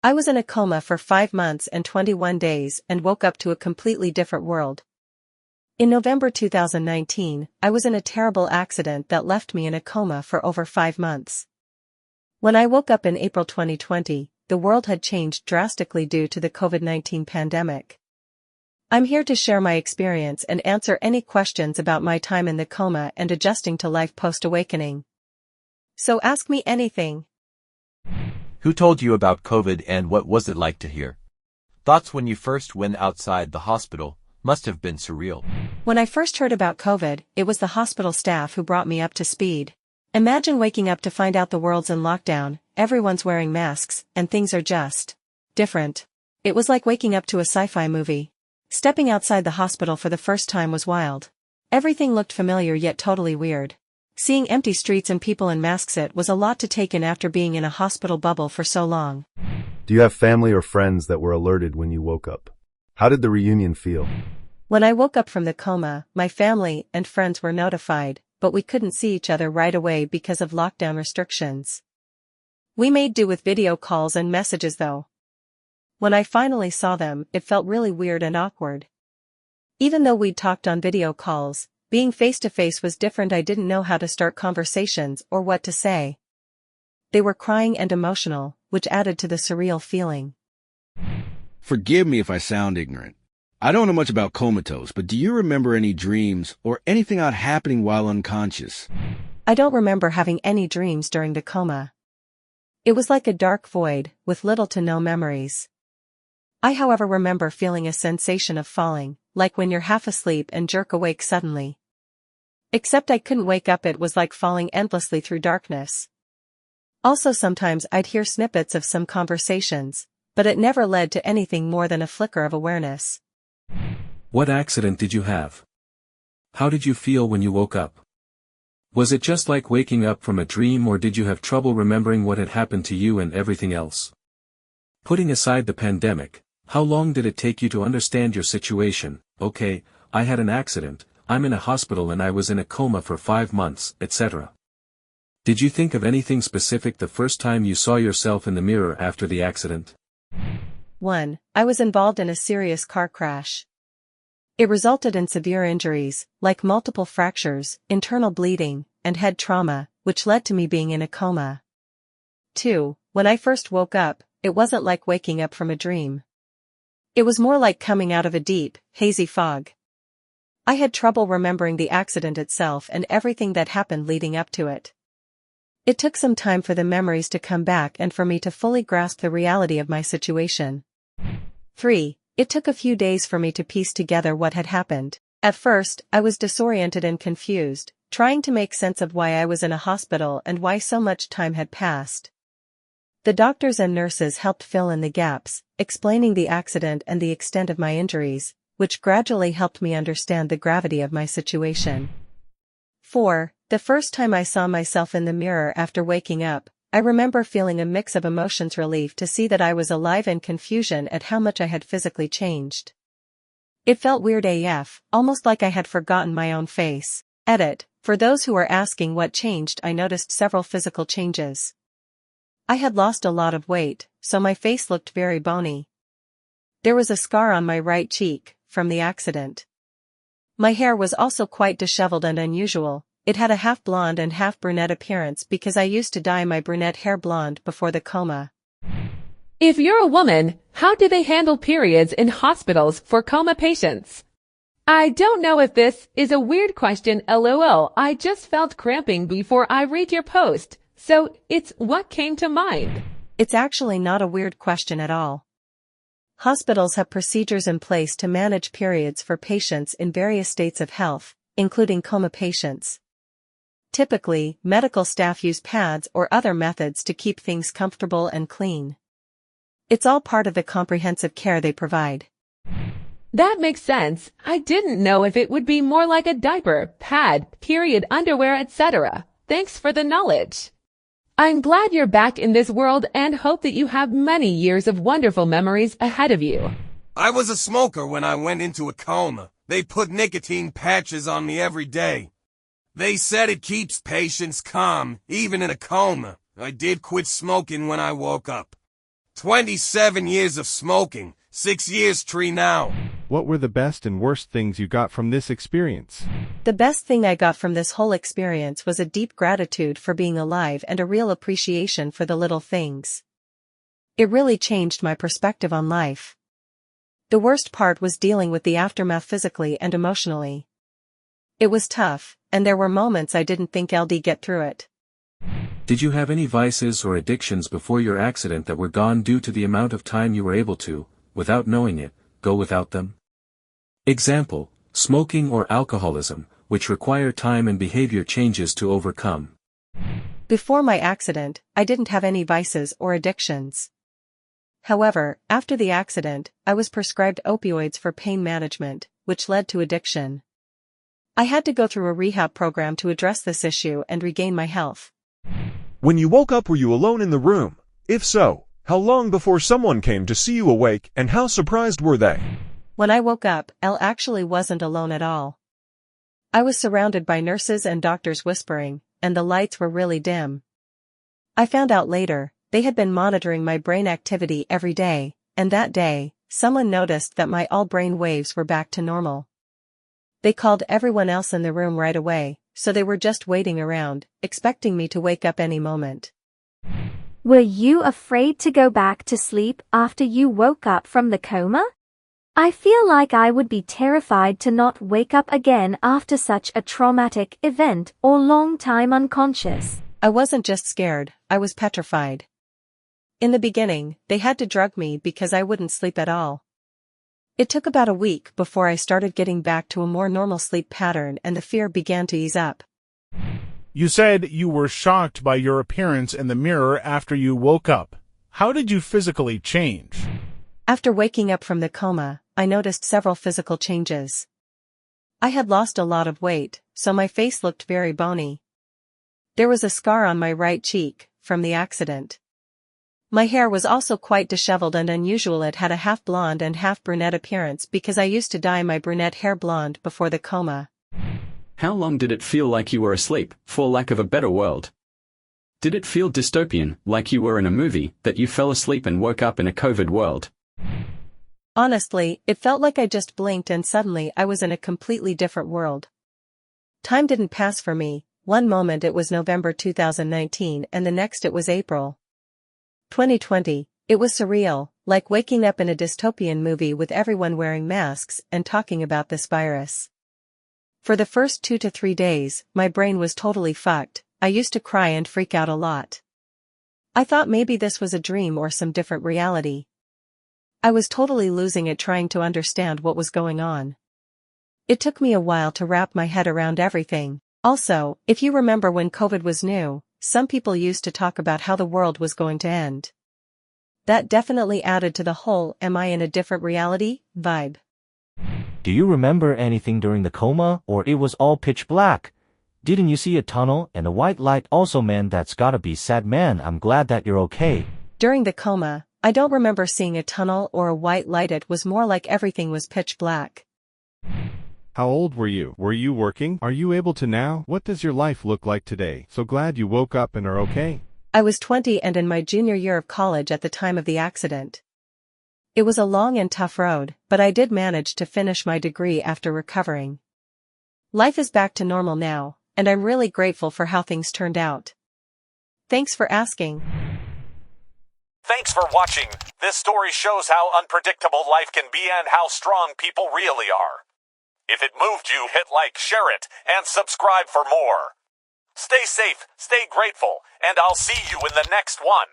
I was in a coma for 5 months and 21 days and woke up to a completely different world. In November 2019, I was in a terrible accident that left me in a coma for over 5 months. When I woke up in April 2020, the world had changed drastically due to the COVID-19 pandemic. I'm here to share my experience and answer any questions about my time in the coma and adjusting to life post-awakening. So ask me anything. Who told you about COVID and what was it like to hear? Thoughts when you first went outside the hospital must have been surreal. When I first heard about COVID, it was the hospital staff who brought me up to speed. Imagine waking up to find out the world's in lockdown, everyone's wearing masks, and things are just different. It was like waking up to a sci-fi movie. Stepping outside the hospital for the first time was wild. Everything looked familiar yet totally weird. Seeing empty streets and people in masks, it was a lot to take in after being in a hospital bubble for so long. Do you have family or friends that were alerted when you woke up? How did the reunion feel? When I woke up from the coma, my family and friends were notified, but we couldn't see each other right away because of lockdown restrictions. We made do with video calls and messages though. When I finally saw them, it felt really weird and awkward. Even though we'd talked on video calls, being face-to-face was different. I didn't know how to start conversations or what to say. They were crying and emotional, which added to the surreal feeling. Forgive me if I sound ignorant. I don't know much about comatose, but do you remember any dreams or anything odd happening while unconscious? I don't remember having any dreams during the coma. It was like a dark void, with little to no memories. I however remember feeling a sensation of falling, like when you're half asleep and jerk awake suddenly. Except I couldn't wake up. It was like falling endlessly through darkness. Also sometimes I'd hear snippets of some conversations, but it never led to anything more than a flicker of awareness. What accident did you have? How did you feel when you woke up? Was it just like waking up from a dream, or did you have trouble remembering what had happened to you and everything else? Putting aside the pandemic, how long did it take you to understand your situation? Okay, I had an accident, I'm in a hospital and I was in a coma for 5 months, etc. Did you think of anything specific the first time you saw yourself in the mirror after the accident? 1. I was involved in a serious car crash. It resulted in severe injuries, like multiple fractures, internal bleeding, and head trauma, which led to me being in a coma. 2. When I first woke up, it wasn't like waking up from a dream. It was more like coming out of a deep, hazy fog. I had trouble remembering the accident itself and everything that happened leading up to it. It took some time for the memories to come back and for me to fully grasp the reality of my situation. 3. It took a few days for me to piece together what had happened. At first, I was disoriented and confused, trying to make sense of why I was in a hospital and why so much time had passed. The doctors and nurses helped fill in the gaps, explaining the accident and the extent of my injuries, which gradually helped me understand the gravity of my situation. 4. The first time I saw myself in the mirror after waking up, I remember feeling a mix of emotions: relief to see that I was alive and confusion at how much I had physically changed. It felt weird AF, almost like I had forgotten my own face. Edit: for those who are asking what changed, I noticed several physical changes. I had lost a lot of weight, so my face looked very bony. There was a scar on my right cheek, from the accident. My hair was also quite disheveled and unusual. It had a half blonde and half brunette appearance because I used to dye my brunette hair blonde before the coma. If you're a woman, how do they handle periods in hospitals for coma patients? I don't know if this is a weird question, lol. I just felt cramping before I read your post, so it's what came to mind. It's actually not a weird question at all. Hospitals have procedures in place to manage periods for patients in various states of health, including coma patients. Typically, medical staff use pads or other methods to keep things comfortable and clean. It's all part of the comprehensive care they provide. That makes sense. I didn't know if it would be more like a diaper, pad, period, underwear, etc. Thanks for the knowledge. I'm glad you're back in this world and hope that you have many years of wonderful memories ahead of you. I was a smoker when I went into a coma. They put nicotine patches on me every day. They said it keeps patients calm, even in a coma. I did quit smoking when I woke up. 27 years of smoking, 6 years tree now. What were the best and worst things you got from this experience? The best thing I got from this whole experience was a deep gratitude for being alive and a real appreciation for the little things. It really changed my perspective on life. The worst part was dealing with the aftermath physically and emotionally. It was tough, and there were moments I didn't think I'd get through it. Did you have any vices or addictions before your accident that were gone due to the amount of time you were able to, without knowing it, go without them? Example, smoking or alcoholism, which require time and behavior changes to overcome. Before my accident, I didn't have any vices or addictions. However, after the accident, I was prescribed opioids for pain management, which led to addiction. I had to go through a rehab program to address this issue and regain my health. When you woke up, were you alone in the room? If so, how long before someone came to see you awake, and how surprised were they? When I woke up, Elle actually wasn't alone at all. I was surrounded by nurses and doctors whispering, and the lights were really dim. I found out later, they had been monitoring my brain activity every day, and that day, someone noticed that my all brain waves were back to normal. They called everyone else in the room right away, so they were just waiting around, expecting me to wake up any moment. Were you afraid to go back to sleep after you woke up from the coma? I feel like I would be terrified to not wake up again after such a traumatic event or long time unconscious. I wasn't just scared, I was petrified. In the beginning, they had to drug me because I wouldn't sleep at all. It took about a week before I started getting back to a more normal sleep pattern and the fear began to ease up. You said you were shocked by your appearance in the mirror after you woke up. How did you physically change? After waking up from the coma, I noticed several physical changes. I had lost a lot of weight, so my face looked very bony. There was a scar on my right cheek, from the accident. My hair was also quite disheveled and unusual. It had a half blonde and half brunette appearance because I used to dye my brunette hair blonde before the coma. How long did it feel like you were asleep, for lack of a better word? Did it feel dystopian, like you were in a movie, that you fell asleep and woke up in a COVID world? Honestly, it felt like I just blinked and suddenly I was in a completely different world. Time didn't pass for me. One moment it was November 2019 and the next it was April 2020. It was surreal, like waking up in a dystopian movie with everyone wearing masks and talking about this virus. For the first 2 to 3 days, my brain was totally fucked. I used to cry and freak out a lot. I thought maybe this was a dream or some different reality. I was totally losing it trying to understand what was going on. It took me a while to wrap my head around everything. Also, if you remember when COVID was new, some people used to talk about how the world was going to end. That definitely added to the whole "am I in a different reality" vibe. Do you remember anything during the coma, or it was all pitch black? Didn't you see a tunnel and a white light? Also, man, that's gotta be sad, man. I'm glad that you're okay. During the coma, I don't remember seeing a tunnel or a white light. It was more like everything was pitch black. How old were you? Were you working? Are you able to now? What does your life look like today? So glad you woke up and are okay. I was 20 and in my junior year of college at the time of the accident. It was a long and tough road, but I did manage to finish my degree after recovering. Life is back to normal now, and I'm really grateful for how things turned out. Thanks for asking. Thanks for watching. This story shows how unpredictable life can be and how strong people really are. If it moved you, hit like, share it, and subscribe for more. Stay safe, stay grateful, and I'll see you in the next one.